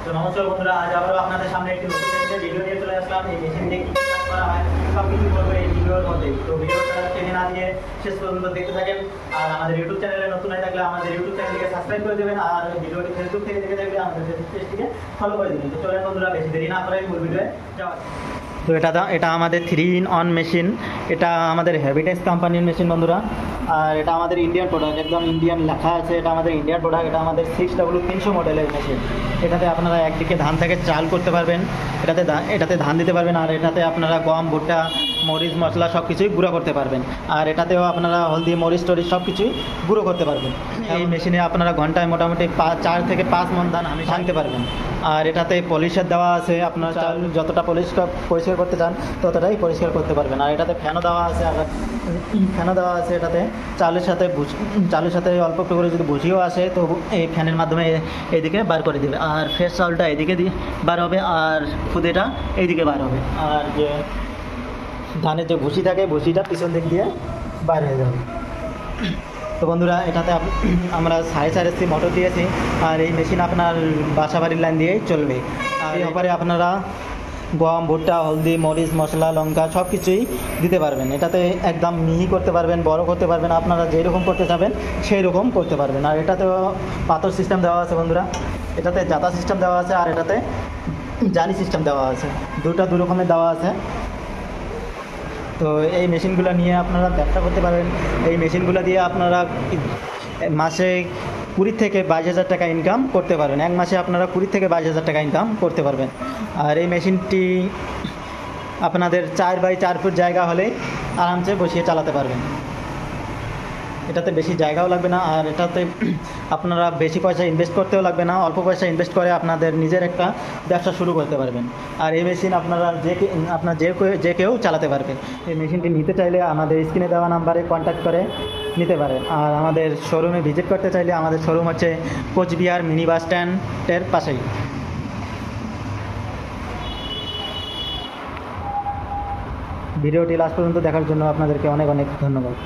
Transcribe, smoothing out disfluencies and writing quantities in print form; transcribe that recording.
তো নমস্কার বন্ধুরা, আজ আবারও আপনাদের সামনে একটি নতুন ভিডিও নিয়ে চলে আসলাম। এই মেশিন দিয়ে কী কাজ করা হয় সব কিছু বলবো এই ভিডিওর মধ্যে। তো ভিডিওটা টেনে না দিয়ে শেষ পর্যন্ত দেখতে থাকেন। আর আমাদের ইউটিউব চ্যানেলে নতুন হয়ে থাকলে আমাদের ইউটিউব চ্যানেলটিকে সাবস্ক্রাইব করে দেবেন, আর ভিডিওটি ফেসবুক থেকে দেখে থাকলে আমাদের ফেসবুক পেজটিকে ফলো করে দেবেন। তো চলেন বন্ধুরা, বেশি দেরি না করে মূল ভিডিওয়ে যাওয়া। তো এটা আমাদের 3-in-1 মেশিন। এটা আমাদের হ্যাবিটেক্স কোম্পানির মেশিন বন্ধুরা। আর এটা আমাদের ইন্ডিয়ান প্রোডাক্ট, একদম ইন্ডিয়ান লেখা আছে। এটা আমাদের ইন্ডিয়ান প্রোডাক্ট। এটা আমাদের 6W300 মডেলের মেশিন। এটাতে আপনারা একদিকে ধান থেকে চাল করতে পারবেন, এটাতে ধান দিতে পারবেন, আর এটাতে আপনারা গম, ভুট্টা, মরিচ, মশলা সব কিছুই গুঁড়ো করতে পারবেন। আর এটাতেও আপনারা হলদি, মরিচ টরিচ সব কিছুই গুঁড়ো করতে পারবেন। এই মেশিনে আপনারা ঘন্টায় মোটামুটি 4 থেকে 5 মণ ধান ভাঙতে পারবেন। আর এটাতে পলিশার দেওয়া আছে, আপনারা চাল যতটা পরিষ্কার করতে চান ততটাই পরিষ্কার করতে পারবেন। আর এটাতে ফ্যানও দেওয়া আছে, আর ফ্যানও দেওয়া আছে। এটাতে চালের সাথে অল্প একটু করে যদি ভুসিও আসে তো এই ফ্যানের মাধ্যমে এইদিকে বার করে দেবে। আর ফ্রেশ চালটা এদিকে দিয়ে বার হবে, আর খুদেটা এইদিকে বার হবে। আর যে ধানের যে ভুসি থাকে, ভুসিটা পিছন দিক দিয়ে বার হয়ে যাবে। তো বন্ধুরা, এটাতে আমরা 4.5 HP মোটর দিয়েছি। আর এই মেশিন আপনার বাসা বাড়ির লাইন দিয়েই চলবে। আর এই ব্যাপারে আপনারা গম, ভুট্টা, হলদি, মরিচ, মশলা, লঙ্কা সব কিছুই দিতে পারবেন। এটাতে একদম মিহি করতে পারবেন, বড় করতে পারবেন, আপনারা যেরকম করতে চাবেন সেই রকম করতে পারবেন। আর এটাতেও পাথর সিস্টেম দেওয়া আছে বন্ধুরা। এটাতে জাতা সিস্টেম দেওয়া আছে, আর এটাতে জালি সিস্টেম দেওয়া আছে। দু রকমের দেওয়া আছে। তো এই মেশিনগুলো নিয়ে আপনারা ব্যবসা করতে পারবেন। এই মেশিনগুলো দিয়ে আপনারা মাসে 20 থেকে 22,000 টাকা ইনকাম করতে পারবেন। এক মাসে আপনারা 20 থেকে 22,000 টাকা ইনকাম করতে পারবেন। আর এই মেশিনটি আপনাদের 4x4 ফুট জায়গা হলে আরামসে বসিয়ে চালাতে পারবেন। এটাতে বেশি জায়গাও লাগবে না, আর এটাতে আপনারা বেশি পয়সা ইনভেস্ট করতেও লাগবে না। অল্প পয়সা ইনভেস্ট করে আপনাদের নিজের একটা ব্যবসা শুরু করতে পারবেন। আর এই মেশিন আপনারা যে কেউ চালাতে পারবে। এই মেশিনটি নিতে চাইলে আমাদের স্ক্রিনে দেওয়া নাম্বারে কন্ট্যাক্ট করে নিতে পারেন। আর আমাদের শোরুমে ভিজিট করতে চাইলে আমাদের শোরুম হচ্ছে কোচবিহার মিনি বাস স্ট্যান্ডের পাশেই। ভিডিওটি লাস্ট পর্যন্ত দেখার জন্য আপনাদেরকে অনেক অনেক ধন্যবাদ।